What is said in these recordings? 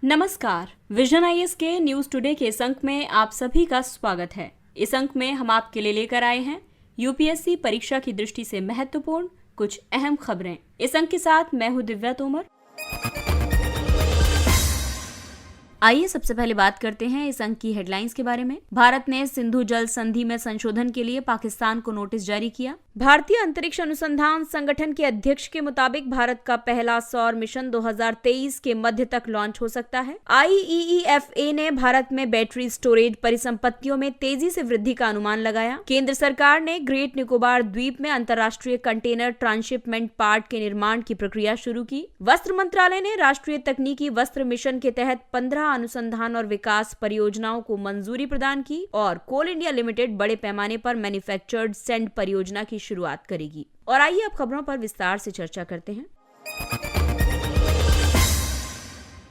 नमस्कार। Vision IAS के news today के इस अंक में आप सभी का स्वागत है। इस अंक में हम आपके लिए लेकर आए हैं यूपीएससी परीक्षा की दृष्टि से महत्वपूर्ण कुछ अहम खबरें। इस अंक के साथ मैं हूं दिव्या तोमर। आइए सबसे पहले बात करते हैं इस अंक की हेडलाइंस के बारे में। भारत ने सिंधु जल संधि में संशोधन के लिए पाकिस्तान को नोटिस जारी किया। भारतीय अंतरिक्ष अनुसंधान संगठन के अध्यक्ष के मुताबिक भारत का पहला सौर मिशन 2023 के मध्य तक लॉन्च हो सकता है। IEEFA ने भारत में बैटरी स्टोरेज परिसंपत्तियों में तेजी से वृद्धि का अनुमान लगाया। केंद्र सरकार ने ग्रेट निकोबार द्वीप में अंतर्राष्ट्रीय कंटेनर ट्रांसशिपमेंट पार्ट के निर्माण की प्रक्रिया शुरू की। वस्त्र मंत्रालय ने राष्ट्रीय तकनीकी वस्त्र मिशन के तहत 15 अनुसंधान और विकास परियोजनाओं को मंजूरी प्रदान की और कोल इंडिया लिमिटेड बड़े पैमाने पर मैन्युफैक्चर्ड सैंड परियोजना की शुरुआत करेगी। और आइए अब खबरों पर विस्तार से चर्चा करते हैं।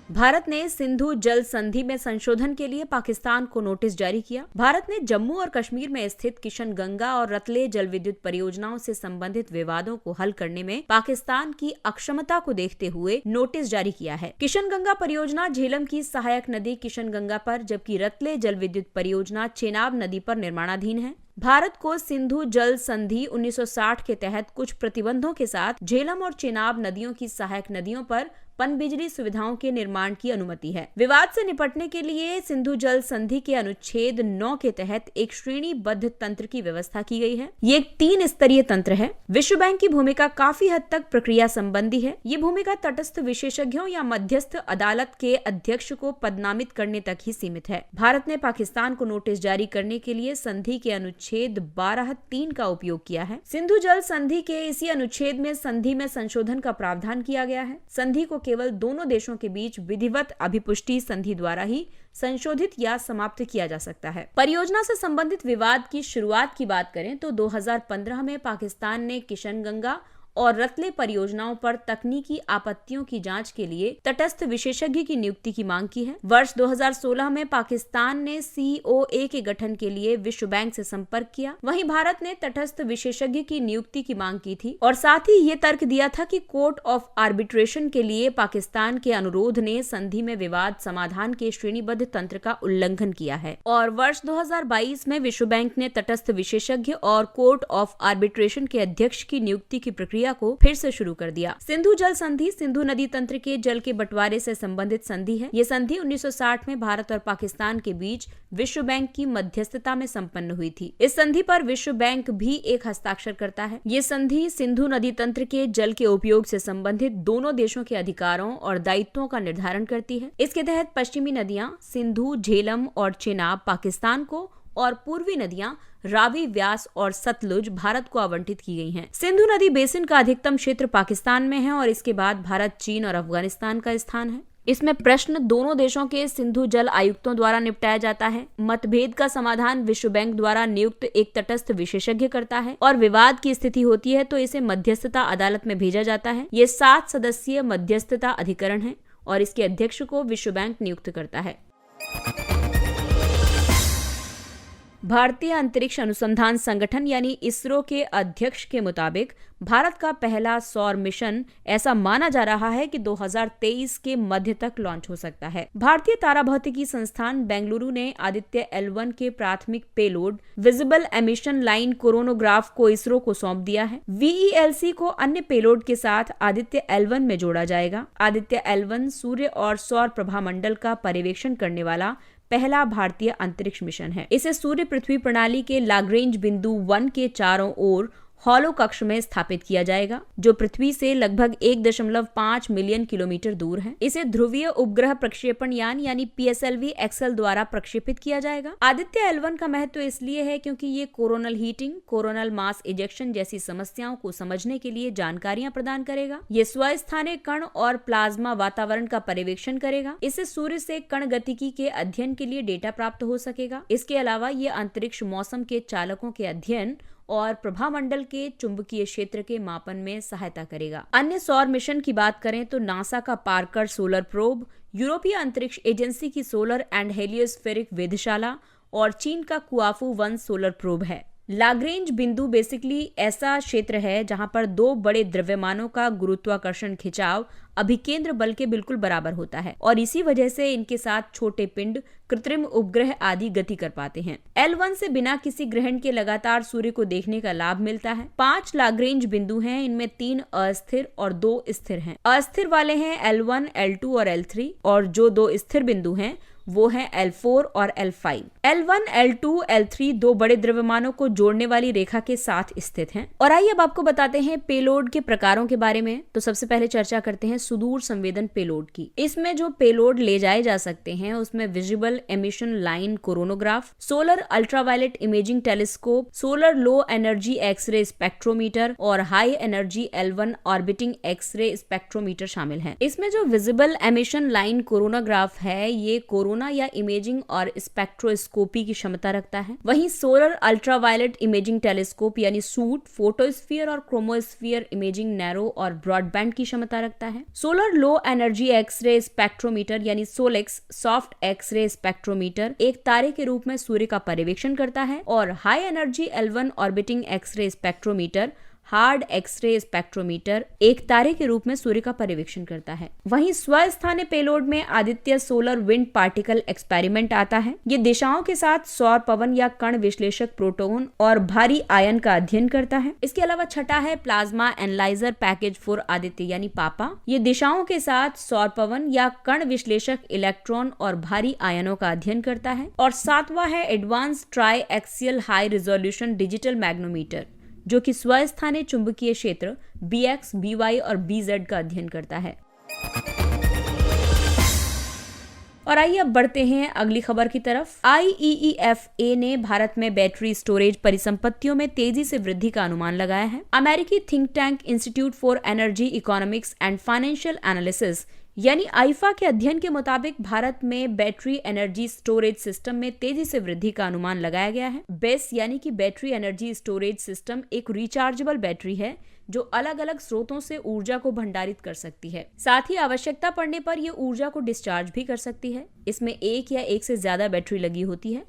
भारत ने सिंधु जल संधि में संशोधन के लिए पाकिस्तान को नोटिस जारी किया। भारत ने जम्मू और कश्मीर में स्थित किशन गंगा और रतले जल विद्युत परियोजनाओं से संबंधित विवादों को हल करने में पाकिस्तान की अक्षमता को देखते हुए नोटिस जारी किया है। किशन गंगा परियोजना झेलम की सहायक नदी किशन गंगा पर, जबकि रतले जल विद्युत परियोजना चेनाब नदी पर निर्माणाधीन है। भारत को सिंधु जल संधि 1960 के तहत कुछ प्रतिबंधों के साथ झेलम और चेनाब नदियों की सहायक नदियों पर पनबिजली सुविधाओं के निर्माण की अनुमति है। विवाद से निपटने के लिए सिंधु जल संधि के अनुच्छेद 9 के तहत एक श्रेणीबद्ध तंत्र की व्यवस्था की गई है। ये एक 3 स्तरीय तंत्र है। विश्व बैंक की भूमिका काफी हद तक प्रक्रिया संबंधी है। ये भूमिका तटस्थ विशेषज्ञों या मध्यस्थ अदालत के अध्यक्ष को पदनामित करने तक ही सीमित है। भारत ने पाकिस्तान को नोटिस जारी करने के लिए संधि के अनुच्छेद 12(3) का उपयोग किया है। सिंधु जल संधि के इसी अनुच्छेद में संधि में संशोधन का प्रावधान किया गया है। संधि को केवल दोनों देशों के बीच विधिवत अभिपुष्टि संधि द्वारा ही संशोधित या समाप्त किया जा सकता है। परियोजना से संबंधित विवाद की शुरुआत की बात करें तो 2015 में पाकिस्तान ने किशन गंगा और रतले परियोजनाओं पर तकनीकी आपत्तियों की जांच के लिए तटस्थ विशेषज्ञ की नियुक्ति की मांग की है। वर्ष 2016 में पाकिस्तान ने COA के गठन के लिए विश्व बैंक से संपर्क किया। वहीं भारत ने तटस्थ विशेषज्ञ की नियुक्ति की मांग की थी और साथ ही ये तर्क दिया था कि कोर्ट ऑफ आर्बिट्रेशन के लिए पाकिस्तान के अनुरोध ने संधि में विवाद समाधान के श्रेणीबद्ध तंत्र का उल्लंघन किया है। और वर्ष 2022 में विश्व बैंक ने तटस्थ विशेषज्ञ और कोर्ट ऑफ आर्बिट्रेशन के अध्यक्ष की नियुक्ति की प्रक्रिया को फिर से शुरू कर दिया। सिंधु जल संधि सिंधु नदी तंत्र के जल के बंटवारे से संबंधित संधि है। ये संधि 1960 में भारत और पाकिस्तान के बीच विश्व बैंक की मध्यस्थता में संपन्न हुई थी। इस संधि पर विश्व बैंक भी एक हस्ताक्षर करता है। ये संधि सिंधु नदी तंत्र के जल के उपयोग से संबंधित दोनों देशों के अधिकारों और दायित्वों का निर्धारण करती है। इसके तहत पश्चिमी नदियां सिंधु, झेलम और चेनाब पाकिस्तान को और पूर्वी नदियां रावी, व्यास और सतलुज भारत को आवंटित की गई हैं। सिंधु नदी बेसिन का अधिकतम क्षेत्र पाकिस्तान में है और इसके बाद भारत, चीन और अफगानिस्तान का स्थान है। इसमें प्रश्न दोनों देशों के सिंधु जल आयुक्तों द्वारा निपटाया जाता है। मतभेद का समाधान विश्व बैंक द्वारा नियुक्त एक तटस्थ विशेषज्ञ करता है और विवाद की स्थिति होती है तो इसे मध्यस्थता अदालत में भेजा जाता है। ये 7 सदस्यीय मध्यस्थता अधिकरण है और इसके अध्यक्ष को विश्व बैंक नियुक्त करता है। भारतीय अंतरिक्ष अनुसंधान संगठन यानी इसरो के अध्यक्ष के मुताबिक भारत का पहला सौर मिशन ऐसा माना जा रहा है कि 2023 के मध्य तक लॉन्च हो सकता है। भारतीय ताराभौतिकी संस्थान बेंगलुरु ने आदित्य L1 के प्राथमिक payload visible emission line coronagraph को इसरो को सौंप दिया है। VELC को अन्य पेलोड के साथ आदित्य L1 में जोड़ा जाएगा। आदित्य L1 सूर्य और सौर प्रभामंडल का पर्यवेक्षण करने वाला पहला भारतीय अंतरिक्ष मिशन है। इसे सूर्य पृथ्वी प्रणाली के लाग्रेंज बिंदु 1 के चारों ओर हॉलो कक्ष में स्थापित किया जाएगा, जो पृथ्वी से लगभग 1.5 मिलियन किलोमीटर दूर है। इसे ध्रुवीय उपग्रह प्रक्षेपण यान यानी PSLV XL द्वारा प्रक्षेपित किया जाएगा। आदित्य L1 का महत्व इसलिए है क्योंकि ये coronal heating, coronal mass ejection जैसी समस्याओं को समझने के लिए जानकारियां प्रदान करेगा। ये स्वस्थानिक कण और प्लाज्मा वातावरण का पर्यवेक्षण करेगा। इससे सूर्य से कण गतिकी के अध्ययन के लिए डेटा प्राप्त हो सकेगा। इसके अलावा ये अंतरिक्ष मौसम के चालकों के अध्ययन और प्रभामंडल के चुंबकीय क्षेत्र के मापन में सहायता करेगा। अन्य सौर मिशन की बात करें तो नासा का पार्कर सोलर प्रोब, यूरोपीय अंतरिक्ष एजेंसी की सोलर एंड हेलियोस्फेरिक वेधशाला और चीन का कुआफू 1 सोलर प्रोब है। लाग्रेंज बिंदु बेसिकली ऐसा क्षेत्र है जहां पर दो बड़े द्रव्यमानों का गुरुत्वाकर्षण खिंचाव अभिकेंद्र बल के बिल्कुल बराबर होता है और इसी वजह से इनके साथ छोटे पिंड, कृत्रिम उपग्रह आदि गति कर पाते हैं। L1 से बिना किसी ग्रहण के लगातार सूर्य को देखने का लाभ मिलता है। 5 लाग्रेंज बिंदु हैं, इनमें 3 अस्थिर और 2 स्थिर हैं। अस्थिर वाले हैं L1, L2 और L3 और जो 2 स्थिर बिंदु हैं वो है L4 और L5। L1, L2, L3 दो बड़े द्रव्यमानों को जोड़ने वाली रेखा के साथ स्थित हैं। और आइए अब आपको बताते हैं पेलोड के प्रकारों के बारे में। तो सबसे पहले चर्चा करते हैं सुदूर संवेदन पेलोड की। इसमें जो पेलोड ले जाए जा सकते हैं उसमें visible emission line coronagraph, solar ultraviolet imaging telescope, solar low energy x ray spectrometer और high energy L1 orbiting x ray spectrometer शामिल हैं। इसमें जो विजिबल एमिशन लाइन कोरोनोग्राफ है ये कोरोना या इमेजिंग और स्पेक्ट्रोस्कोपी की क्षमता रखता है। वहीं सोलर अल्ट्रावायलेट इमेजिंग टेलीस्कोप यानी सूट फोटोस्फीयर और क्रोमोस्फीयर इमेजिंग नैरो और ब्रॉडबैंड की क्षमता रखता है। Solar low energy x ray spectrometer यानी सोलेक्स सॉफ्ट एक्सरे स्पेक्ट्रोमीटर एक तारे के रूप में सूर्य का पर्यवेक्षण करता है और high energy L1 orbiting x ray spectrometer hard x ray spectrometer एक तारे के रूप में सूर्य का पर्यवेक्षण करता है। वहीं स्वस्थानीय पेलोड में Aditya solar wind particle experiment आता है। ये दिशाओं के साथ सौर पवन या कण विश्लेषक प्रोटॉन और भारी आयन का अध्ययन करता है। इसके अलावा छठा है plasma analyser package for Aditya यानी पापा। ये दिशाओं के साथ सौर पवन या कण विश्लेषक इलेक्ट्रॉन और भारी आयनों का अध्ययन करता है। और सातवां है advance try axial high resolution digital मैग्नोमीटर जो कि स्वस्थानीय चुंबकीय क्षेत्र BX, BY और BZ का अध्ययन करता है। और आइए अब बढ़ते हैं अगली खबर की तरफ। IEEFA ने भारत में बैटरी स्टोरेज परिसंपत्तियों में तेजी से वृद्धि का अनुमान लगाया है। अमेरिकी think tank institute for energy economics and financial analysis यानी आईफा के अध्ययन के मुताबिक भारत में बैटरी एनर्जी स्टोरेज सिस्टम में तेजी से वृद्धि का अनुमान लगाया गया है। बेस यानी कि बैटरी एनर्जी स्टोरेज सिस्टम एक रिचार्जेबल बैटरी है जो अलग अलग स्रोतों से ऊर्जा को भंडारित कर सकती है। साथ ही आवश्यकता पड़ने पर यह ऊर्जा को डिस्चार्ज भी कर सकती है। इसमें एक या एक से ज्यादा बैटरी लगी होती है।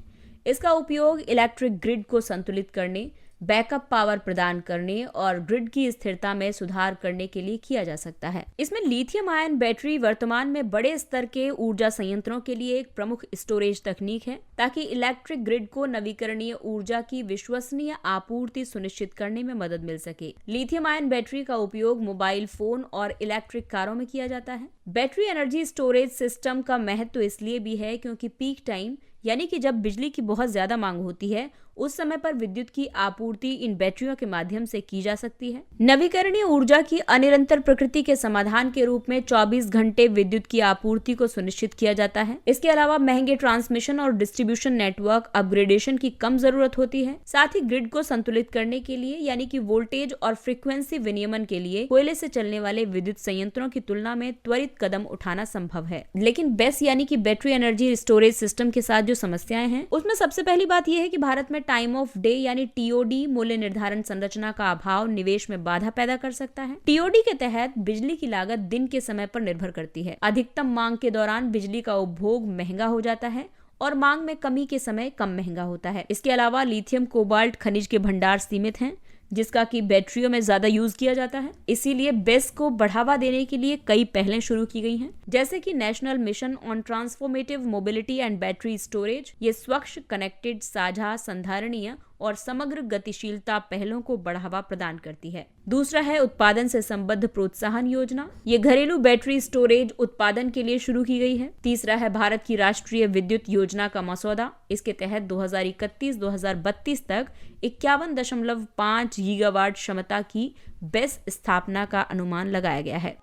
इसका उपयोग इलेक्ट्रिक ग्रिड को संतुलित करने, बैकअप पावर प्रदान करने और ग्रिड की स्थिरता में सुधार करने के लिए किया जा सकता है। इसमें लिथियम आयन बैटरी वर्तमान में बड़े स्तर के ऊर्जा संयंत्रों के लिए एक प्रमुख स्टोरेज तकनीक है ताकि इलेक्ट्रिक ग्रिड को नवीकरणीय ऊर्जा की विश्वसनीय आपूर्ति सुनिश्चित करने में मदद मिल सके। लिथियम आयन बैटरी का उपयोग मोबाइल फोन और इलेक्ट्रिक कारों में किया जाता है। बैटरी एनर्जी स्टोरेज सिस्टम का महत्व इसलिए भी है क्योंकि पीक टाइम यानी कि जब बिजली की बहुत ज्यादा मांग होती है उस समय पर विद्युत की आपूर्ति इन बैटरियों के माध्यम से की जा सकती है। नवीकरणीय ऊर्जा की अनिरंतर प्रकृति के समाधान के रूप में 24 घंटे विद्युत की आपूर्ति को सुनिश्चित किया जाता है। इसके अलावा महंगे ट्रांसमिशन और डिस्ट्रीब्यूशन नेटवर्क अपग्रेडेशन की कम जरूरत होती है। साथ ही ग्रिड को संतुलित करने के लिए यानी कि वोल्टेज और फ्रीक्वेंसी विनियमन के लिए कोयले से चलने वाले विद्युत संयंत्रों की तुलना में त्वरित कदम उठाना संभव है। लेकिन बेस यानी कि बैटरी एनर्जी स्टोरेज सिस्टम के साथ जो समस्याएं हैं उसमें सबसे पहली बात यह है कि भारत में टाइम ऑफ डे यानी TOD मूल्य निर्धारण संरचना का अभाव निवेश में बाधा पैदा कर सकता है। TOD के तहत बिजली की लागत दिन के समय पर निर्भर करती है। अधिकतम मांग के दौरान बिजली का उपभोग महंगा हो जाता है और मांग में कमी के समय कम महंगा होता है। इसके अलावा लिथियम कोबाल्ट खनिज के भंडार सीमित हैं जिसका कि बैटरियों में ज्यादा यूज किया जाता है। इसीलिए बेस को बढ़ावा देने के लिए कई पहलें शुरू की गई हैं, जैसे कि national mission on transformative mobility and battery storage. ये स्वच्छ, कनेक्टेड, साझा, संधारणीय और समग्र गतिशीलता पहलों को बढ़ावा प्रदान करती है। दूसरा है उत्पादन से संबद्ध प्रोत्साहन योजना। ये घरेलू बैटरी स्टोरेज उत्पादन के लिए शुरू की गई है। तीसरा है भारत की राष्ट्रीय विद्युत योजना का मसौदा। इसके तहत 2031-2032 तक 51.5 गीगावाट क्षमता की बेस स्थापना का अनुमान लगाया गया है।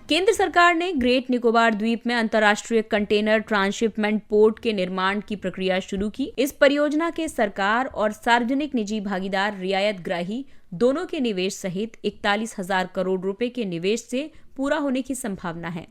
केंद्र सरकार ने ग्रेट निकोबार द्वीप में अंतर्राष्ट्रीय कंटेनर ट्रांसशिपमेंट पोर्ट के निर्माण की प्रक्रिया शुरू की। इस परियोजना के सरकार और सार्वजनिक निजी भागीदार रियायत ग्राही दोनों के निवेश सहित 41,000 करोड़ रुपए के निवेश से पूरा होने की संभावना है।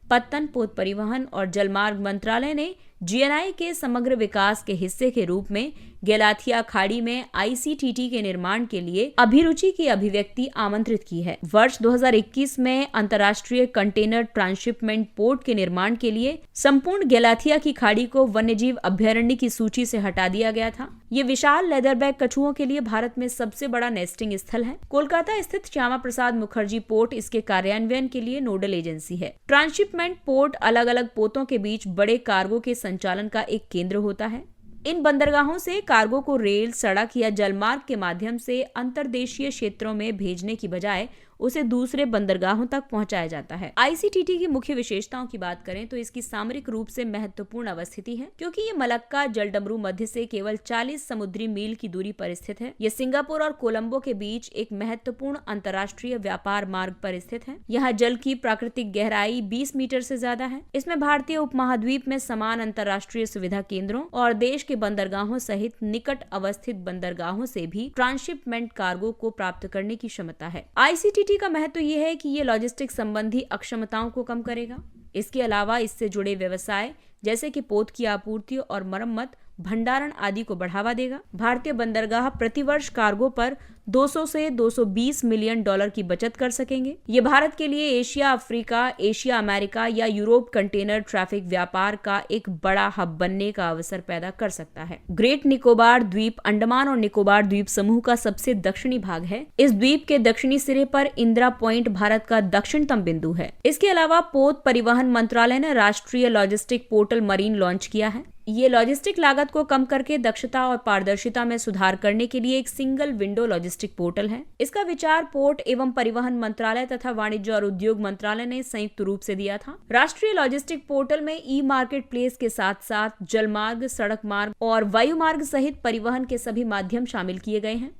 पत्तन, पोत परिवहन और जलमार्ग मंत्रालय ने GNI के समग्र विकास के हिस्से के रूप में गैलाथिया खाड़ी में ICTT के निर्माण के लिए अभिरुचि की अभिव्यक्ति आमंत्रित की है। वर्ष 2021 में अंतर्राष्ट्रीय कंटेनर ट्रांसशिपमेंट पोर्ट के निर्माण के लिए संपूर्ण गैलाथिया की खाड़ी को वन्यजीव अभयारण्य की सूची से हटा दिया गया था। ये विशाल लेदरबैक कछुओं के लिए भारत में सबसे बड़ा नेस्टिंग स्थल है। कोलकाता स्थित श्यामा प्रसाद मुखर्जी पोर्ट इसके कार्यान्वयन के लिए नोडल एजेंसी है। ट्रांसशिपमेंट पोर्ट अलग अलग पोतों के बीच बड़े कार्गो के संचालन का एक केंद्र होता है। इन बंदरगाहों से कार्गो को रेल, सड़क या जलमार्ग के माध्यम से अंतर्देशीय क्षेत्रों में भेजने की बजाय उसे दूसरे बंदरगाहों तक पहुंचाया जाता है। ICTT की मुख्य विशेषताओं की बात करें तो इसकी सामरिक रूप से महत्वपूर्ण अवस्थिति है, क्योंकि ये मलक्का जलडमरू मध्य से केवल 40 समुद्री मील की दूरी पर स्थित है। ये सिंगापुर और कोलंबो के बीच एक महत्वपूर्ण अंतर्राष्ट्रीय व्यापार मार्ग पर स्थित है। यहाँ जल की प्राकृतिक गहराई 20 मीटर से ज्यादा है। इसमें भारतीय उपमहाद्वीप में समान अंतर्राष्ट्रीय सुविधा केंद्रों और देश के बंदरगाहों सहित निकट अवस्थित बंदरगाहों से भी ट्रांसशिपमेंट कार्गो को प्राप्त करने की क्षमता है। ICTT का महत्व यह है कि ये लॉजिस्टिक संबंधी अक्षमताओं को कम करेगा। इसके अलावा इससे जुड़े व्यवसाय जैसे कि पोत की आपूर्ति और मरम्मत, भंडारण आदि को बढ़ावा देगा। भारतीय बंदरगाह प्रतिवर्ष कार्गो पर 200 से 220 मिलियन डॉलर की बचत कर सकेंगे। ये भारत के लिए एशिया, अफ्रीका, एशिया, अमेरिका या यूरोप कंटेनर ट्रैफिक व्यापार का एक बड़ा हब बनने का अवसर पैदा कर सकता है। ग्रेट निकोबार द्वीप अंडमान और निकोबार द्वीप समूह का सबसे दक्षिणी भाग है। इस द्वीप के दक्षिणी सिरे पर इंदिरा पॉइंट भारत का दक्षिणतम बिंदु है। इसके अलावा पोत परिवहन मंत्रालय ने राष्ट्रीय लॉजिस्टिक पोर्टल मरीन लॉन्च किया है। ये लॉजिस्टिक लागत को कम करके दक्षता और पारदर्शिता में सुधार करने के लिए एक सिंगल विंडो लॉजिस्टिक पोर्टल है। इसका विचार पोर्ट एवं परिवहन मंत्रालय तथा वाणिज्य और उद्योग मंत्रालय ने संयुक्त रूप से दिया था। राष्ट्रीय लॉजिस्टिक पोर्टल में ई मार्केट प्लेस के साथ साथ जलमार्ग, सड़क मार्ग और वायु मार्ग सहित परिवहन के सभी माध्यम शामिल किए गए हैं।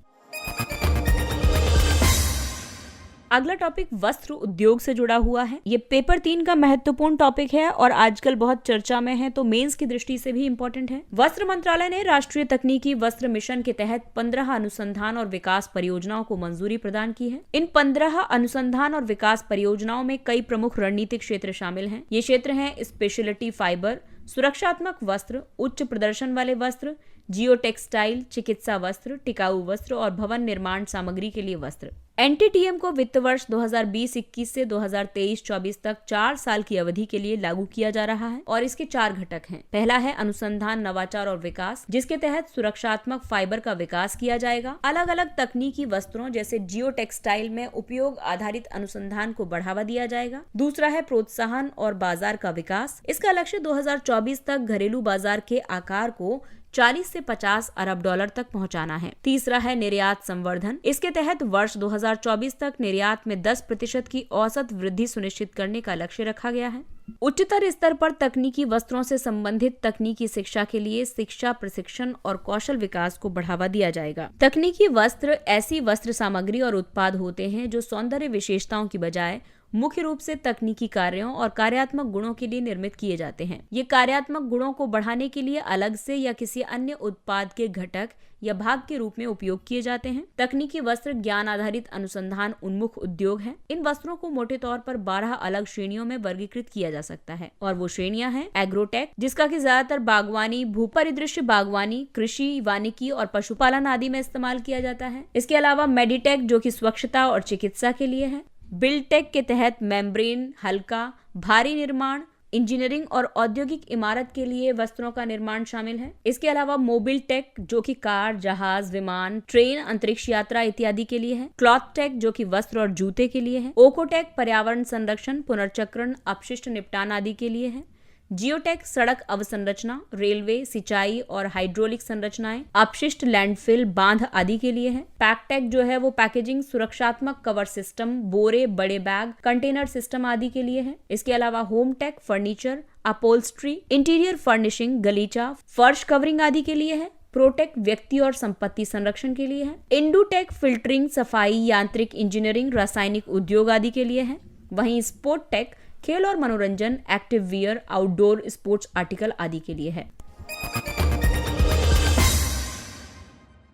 अगला टॉपिक वस्त्र उद्योग से जुड़ा हुआ है। ये पेपर 3 का महत्वपूर्ण टॉपिक है और आजकल बहुत चर्चा में है, तो मेंस की दृष्टि से भी इम्पोर्टेंट है। वस्त्र मंत्रालय ने राष्ट्रीय तकनीकी वस्त्र मिशन के तहत 15 अनुसंधान और विकास परियोजनाओं को मंजूरी प्रदान की है। इन 15 अनुसंधान और विकास परियोजनाओं में कई प्रमुख रणनीतिक क्षेत्र शामिल हैं। ये क्षेत्र हैं स्पेशलिटी फाइबर, सुरक्षात्मक वस्त्र, उच्च प्रदर्शन वाले वस्त्र, जियो टेक्सटाइल, चिकित्सा वस्त्र, टिकाऊ वस्त्र और भवन निर्माण सामग्री के लिए वस्त्र। NTTM को वित्त वर्ष 2020-21 से 2023-24 तक 4 साल की अवधि के लिए लागू किया जा रहा है और इसके 4 घटक हैं। पहला है अनुसंधान, नवाचार और विकास, जिसके तहत सुरक्षात्मक फाइबर का विकास किया जाएगा। अलग अलग तकनीकी वस्त्रों जैसे जियो टेक्सटाइल में उपयोग आधारित अनुसंधान को बढ़ावा दिया जाएगा। दूसरा है प्रोत्साहन और बाजार का विकास। इसका लक्ष्य 2024 तक घरेलू बाजार के आकार को 40 से 50 अरब डॉलर तक पहुंचाना है। तीसरा है निर्यात संवर्धन। इसके तहत वर्ष 2024 तक निर्यात में 10% की औसत वृद्धि सुनिश्चित करने का लक्ष्य रखा गया है। उच्चतर स्तर पर तकनीकी वस्त्रों से संबंधित तकनीकी शिक्षा के लिए शिक्षा, प्रशिक्षण और कौशल विकास को बढ़ावा दिया जाएगा। तकनीकी वस्त्र ऐसी वस्त्र सामग्री और उत्पाद होते हैं जो सौंदर्य विशेषताओं की बजाय मुख्य रूप से तकनीकी कार्यों और कार्यात्मक गुणों के लिए निर्मित किए जाते हैं। ये कार्यात्मक गुणों को बढ़ाने के लिए अलग से या किसी अन्य उत्पाद के घटक या भाग के रूप में उपयोग किए जाते हैं। तकनीकी वस्त्र ज्ञान आधारित अनुसंधान उन्मुख उद्योग है। इन वस्त्रों को मोटे तौर पर 12 अलग श्रेणियों में वर्गीकृत किया जा सकता है और वो श्रेणियां हैं एग्रोटेक, जिसका कि ज्यादातर बागवानी, भूपरिदृश्य बागवानी, कृषि, वानिकी और पशुपालन आदि में इस्तेमाल किया जाता है। इसके अलावा मेडिटेक, जो कि स्वच्छता और चिकित्सा के लिए है। बिल्डटेक के तहत मेम्ब्रेन, हल्का, भारी निर्माण, इंजीनियरिंग और औद्योगिक इमारत के लिए वस्त्रों का निर्माण शामिल है। इसके अलावा मोबिल टेक, जो कि कार, जहाज, विमान, ट्रेन, अंतरिक्ष यात्रा इत्यादि के लिए है। क्लॉथ टेक, जो कि वस्त्र और जूते के लिए है। ओकोटेक पर्यावरण संरक्षण, पुनर्चक्रण, अपशिष्ट निपटान आदि के लिए है। जियोटेक सड़क अवसंरचना, रेलवे, सिंचाई और हाइड्रोलिक संरचनाएं, अपशिष्ट लैंडफिल, बांध आदि के लिए है। पैकटेक जो है वो पैकेजिंग, सुरक्षात्मक कवर सिस्टम, बोरे, बड़े बैग, कंटेनर सिस्टम आदि के लिए है। इसके अलावा home tech furniture, upholstery, interior furnishing, गलीचा, फर्श कवरिंग आदि के लिए है। प्रोटेक व्यक्ति और संपत्ति संरक्षण के लिए है। इंडुटेक फिल्टरिंग, सफाई, यांत्रिक इंजीनियरिंग, रासायनिक उद्योग आदि के लिए है। वहीं स्पोर्ट टेक खेल और मनोरंजन, active wear, outdoor sports article आदि के लिए है।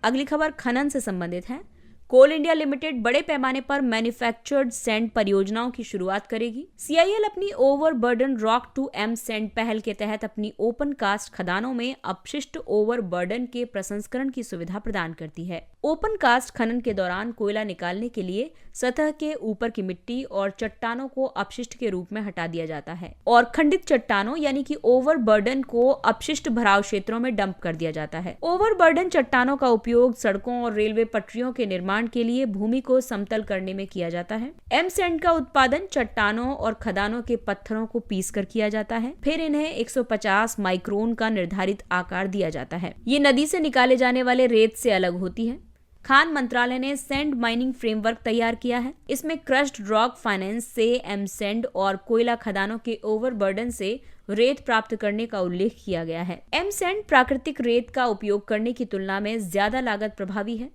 अगली खबर खनन से संबंधित है। कोल इंडिया लिमिटेड बड़े पैमाने पर मैन्युफैक्चर्ड सैंड परियोजनाओं की शुरुआत करेगी। CIL अपनी overburden rock to M sand पहल के तहत अपनी ओपन कास्ट खदानों में अपशिष्ट ओवरबर्डन के प्रसंस्करण की सुविधा प्रदान करती है। ओपन कास्ट खनन के दौरान कोयला निकालने के लिए सतह के ऊपर की मिट्टी और चट्टानों को अपशिष्ट के रूप में हटा दिया जाता है और खंडित चट्टानों यानी कि ओवरबर्डन को अपशिष्ट भराव क्षेत्रों में डंप कर दिया जाता है। ओवरबर्डन चट्टानों का उपयोग सड़कों और रेलवे पटरियों के निर्माण के लिए भूमि को समतल करने में किया जाता है। एम सैंड का उत्पादन चट्टानों और खदानों के पत्थरों को पीसकर किया जाता है, फिर इन्हें 150 माइक्रोन का निर्धारित आकार दिया जाता है। ये नदी से निकाले जाने वाले रेत से अलग होती है। खान मंत्रालय ने सैंड माइनिंग फ्रेमवर्क तैयार किया है। इसमें क्रश्ड रॉक फाइनेंस से एम सैंड और कोयला खदानों के ओवरबर्डन से रेत प्राप्त करने का उल्लेख किया गया है। एम सैंड प्राकृतिक रेत का उपयोग करने की तुलना में ज्यादा लागत प्रभावी है।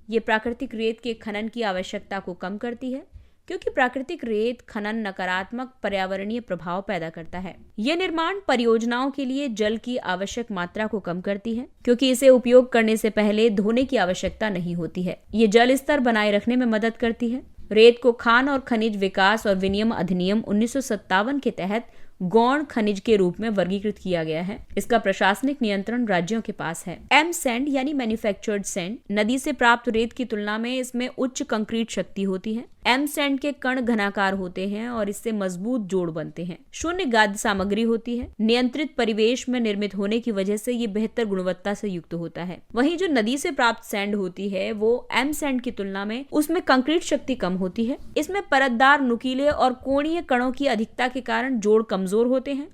ये प्राकृतिक रेत के खनन की आवश्यकता को कम करती है क्योंकि प्राकृतिक रेत खनन नकारात्मक पर्यावरणीय प्रभाव पैदा करता है। ये निर्माण परियोजनाओं के लिए जल की आवश्यक मात्रा को कम करती है क्योंकि इसे उपयोग करने से पहले धोने की आवश्यकता नहीं होती है। ये जल स्तर बनाए रखने में मदद करती है। रेत को खान और खनिज विकास और विनियम अधिनियम 1957 के तहत गौण खनिज के रूप में वर्गीकृत किया गया है। इसका प्रशासनिक नियंत्रण राज्यों के पास है। एम सैंड यानी मैन्युफैक्चर्ड सैंड नदी से प्राप्त रेत की तुलना में इसमें उच्च कंक्रीट शक्ति होती है। एम सैंड के कण घनाकार होते हैं और इससे मजबूत जोड़ बनते हैं। शून्य गाद सामग्री होती है। नियंत्रित परिवेश में निर्मित होने की वजह से ये बेहतर गुणवत्ता से युक्त होता है। वहीं जो नदी से प्राप्त सैंड होती है वो एम सैंड की तुलना में उसमें कंक्रीट शक्ति कम होती है। इसमें परतदार, नुकीले और कोणीय कणों की अधिकता के कारण जोड़ कमजोर होते हैं।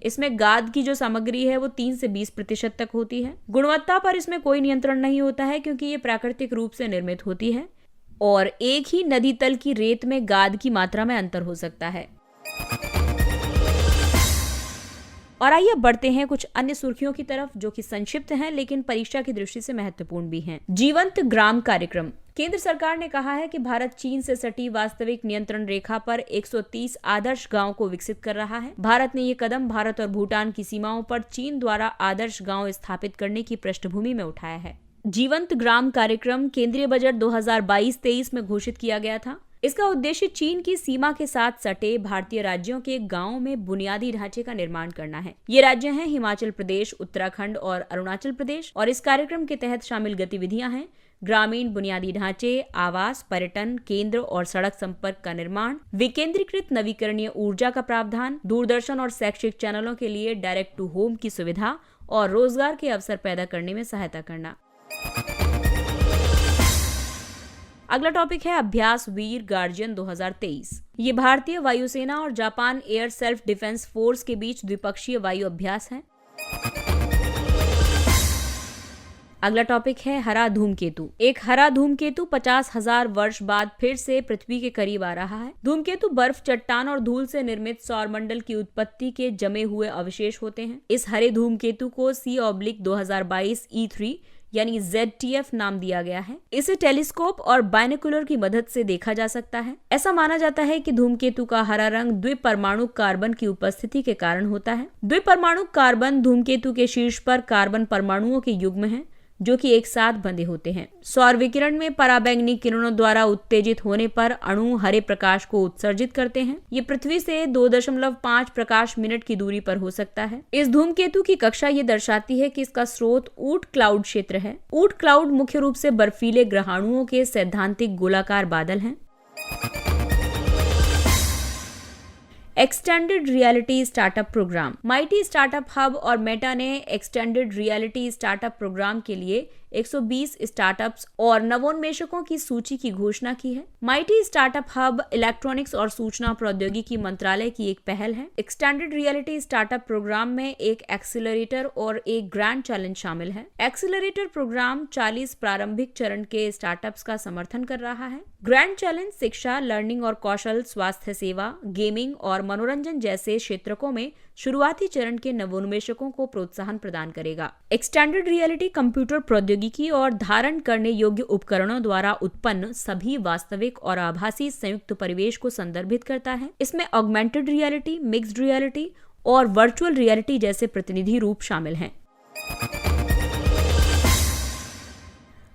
इसमें गाद की जो सामग्री है वो 3 से 20% तक होती है। गुणवत्ता पर इसमें कोई नियंत्रण नहीं होता है क्योंकि ये प्राकृतिक रूप से निर्मित होती है और एक ही नदी तल की रेत में गाद की मात्रा में अंतर हो सकता है। और आइए बढ़ते हैं कुछ अन्य सुर्खियों की तरफ जो कि संक्षिप्त हैं लेकिन परीक्षा की दृष्टि से महत्वपूर्ण भी हैं। जीवंत ग्राम कार्यक्रम। केंद्र सरकार ने कहा है कि भारत चीन से सटी वास्तविक नियंत्रण रेखा पर 130 आदर्श गांव को विकसित कर रहा है। भारत ने ये कदम भारत और भूटान की सीमाओं पर चीन द्वारा आदर्श गांव स्थापित करने की पृष्ठभूमि में उठाया है। जीवंत ग्राम कार्यक्रम केंद्रीय बजट 2022-23 में घोषित किया गया था। इसका उद्देश्य चीन की सीमा के साथ सटे भारतीय राज्यों के गांवों में बुनियादी ढांचे का निर्माण करना है। ये राज्य हैं हिमाचल प्रदेश, उत्तराखंड और अरुणाचल प्रदेश और इस कार्यक्रम के तहत शामिल गतिविधियां हैं ग्रामीण बुनियादी ढांचे, आवास, पर्यटन केंद्र और सड़क संपर्क का निर्माण, विकेंद्रीकृत नवीकरणीय ऊर्जा का प्रावधान, दूरदर्शन और शैक्षिक चैनलों के लिए डायरेक्ट टू होम की सुविधा और रोजगार के अवसर पैदा करने में सहायता करना। अगला टॉपिक है अभ्यास वीर गार्जियन 2023। ये भारतीय वायुसेना और Japan air self defence force के बीच द्विपक्षीय वायु अभ्यास है। अगला टॉपिक है हरा धूमकेतु। एक हरा धूमकेतु 50,000 वर्ष बाद फिर से पृथ्वी के करीब आ रहा है। धूमकेतु बर्फ, चट्टान और धूल से निर्मित सौरमंडल की उत्पत्ति के जमे हुए अवशेष होते हैं। इस हरे धूमकेतु को C/2022 E3 यानी ZTF नाम दिया गया है। इसे टेलीस्कोप और बाइनोकुलर की मदद से देखा जा सकता है। ऐसा माना जाता है कि धूमकेतु का हरा रंग द्विपरमाणु कार्बन की उपस्थिति के कारण होता है। द्विपरमाणु कार्बन धूमकेतु के शीर्ष पर कार्बन परमाणुओं के युग्म हैं जो कि एक साथ बंधे होते हैं। सौर विकिरण में पराबैंगनी किरणों द्वारा उत्तेजित होने पर अणु हरे प्रकाश को उत्सर्जित करते हैं। ये पृथ्वी से 2.5 प्रकाश मिनट की दूरी पर हो सकता है। इस धूमकेतु की कक्षा ये दर्शाती है कि इसका स्रोत ऊट क्लाउड क्षेत्र है। ऊट क्लाउड मुख्य रूप से बर्फीले ग्रहाणुओं के सैद्धांतिक गोलाकार बादल हैं। Extended reality startup program. Mighty startup hub और मेटा ने एक्सटेंडेड रियलिटी स्टार्टअप प्रोग्राम के लिए 120 स्टार्टअप्स और नवोन्मेषकों की सूची की घोषणा की है। माइटी स्टार्टअप हब इलेक्ट्रॉनिक्स और सूचना प्रौद्योगिकी मंत्रालय की एक पहल है। एक्सटेंडेड रियलिटी स्टार्टअप प्रोग्राम में एक एक्सीलरेटर और एक ग्रैंड चैलेंज शामिल है। एक्सीलरेटर प्रोग्राम 40 प्रारंभिक चरण के स्टार्टअप्स का समर्थन कर रहा है। ग्रैंड चैलेंज शिक्षा, लर्निंग और कौशल, स्वास्थ्य सेवा, गेमिंग और मनोरंजन जैसे क्षेत्रों में शुरुआती चरण के नवोन्मेषकों को प्रोत्साहन प्रदान करेगा। एक्सटेंडेड रियलिटी कंप्यूटर प्रौद्योगिकी और धारण करने योग्य उपकरणों द्वारा उत्पन्न सभी वास्तविक और आभासी संयुक्त परिवेश को संदर्भित करता है। इसमें ऑगमेंटेड रियलिटी, मिक्स्ड रियलिटी और वर्चुअल रियलिटी जैसे प्रतिनिधि रूप शामिल हैं।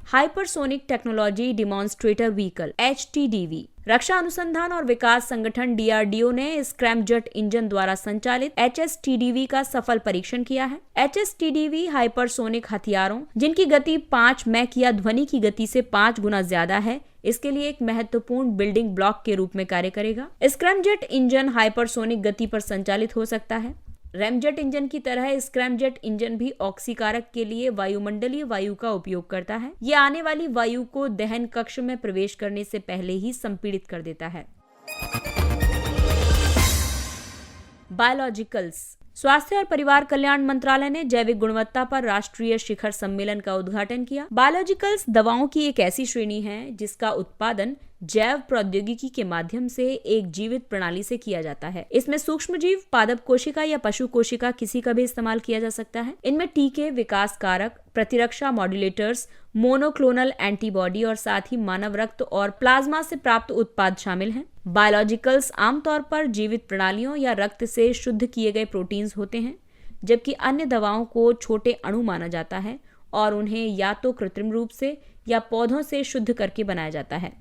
Hypersonic technology demonstrator vehicle HTDV। रक्षा अनुसंधान और विकास संगठन DRDO ने स्क्रैमजेट इंजन द्वारा संचालित HSTDV का सफल परीक्षण किया है। HSTDV हाइपरसोनिक हथियारों जिनकी गति 5 मैक या ध्वनि की गति से 5 गुना ज्यादा है, इसके लिए एक महत्वपूर्ण बिल्डिंग ब्लॉक के रूप में कार्य करेगा। स्क्रैमजेट इंजन हाइपरसोनिक गति पर संचालित हो सकता है। रैमजेट इंजन की तरह स्क्रैमजेट इंजन भी ऑक्सीकारक के लिए वायुमंडलीय वायु का उपयोग करता है। ये आने वाली वायु को दहन कक्ष में प्रवेश करने से पहले ही संपीड़ित कर देता है। बायोलॉजिकल्स। स्वास्थ्य और परिवार कल्याण मंत्रालय ने जैविक गुणवत्ता पर राष्ट्रीय शिखर सम्मेलन का उद्घाटन किया। बायोलॉजिकल्स दवाओं की एक ऐसी श्रेणी है जिसका उत्पादन जैव प्रौद्योगिकी के माध्यम से एक जीवित प्रणाली से किया जाता है। इसमें सूक्ष्मजीव, पादप कोशिका या पशु कोशिका किसी का भी इस्तेमाल किया जा सकता है। इनमें टीके, विकास कारक, प्रतिरक्षा मॉड्यूलेटर्स, मोनोक्लोनल एंटीबॉडी और साथ ही मानव रक्त और प्लाज्मा से प्राप्त उत्पाद शामिल हैं। बायोलॉजिकल्स आमतौर पर जीवित प्रणालियों या रक्त से शुद्ध किए गए प्रोटीन्स होते हैं, जबकि अन्य दवाओं को छोटे अणु माना जाता है और उन्हें या तो कृत्रिम रूप से या पौधों से शुद्ध करके बनाया जाता है।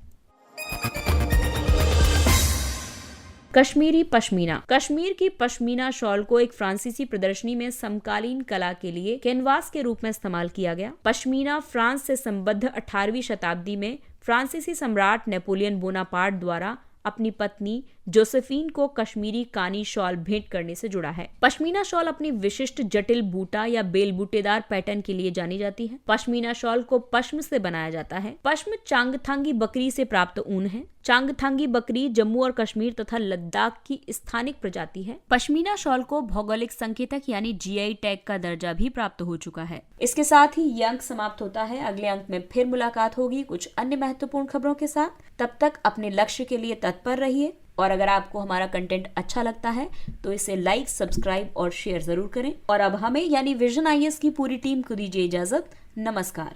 कश्मीरी पश्मीना। कश्मीर की पश्मीना शॉल को एक फ्रांसीसी प्रदर्शनी में समकालीन कला के लिए कैनवास के रूप में इस्तेमाल किया गया। पश्मीना फ्रांस से संबद्ध 18वीं शताब्दी में फ्रांसीसी सम्राट नेपोलियन बोनापार्ट द्वारा अपनी पत्नी जोसेफीन को कश्मीरी कानी शॉल भेंट करने से जुड़ा है। पश्मीना शॉल अपनी विशिष्ट जटिल बूटा या बेल बूटेदार पैटर्न के लिए जानी जाती है। पश्मीना शॉल को पश्म से बनाया जाता है। पश्म चांगथांगी बकरी से प्राप्त ऊन है। चांगथांगी बकरी जम्मू और कश्मीर तथा लद्दाख की स्थानिक प्रजाति है। पश्मीना शॉल को भौगोलिक संकेतक यानी GI टैग का दर्जा भी प्राप्त हो चुका है। इसके साथ ही ये अंक समाप्त होता है। अगले अंक में फिर मुलाकात होगी कुछ अन्य महत्वपूर्ण खबरों के साथ। तब तक अपने लक्ष्य के लिए तत्पर रहिए और अगर आपको हमारा कंटेंट अच्छा लगता है तो इसे लाइक, सब्सक्राइब और शेयर जरूर करें। और अब हमें यानी विजन IAS की पूरी टीम को दीजिए इजाजत। नमस्कार।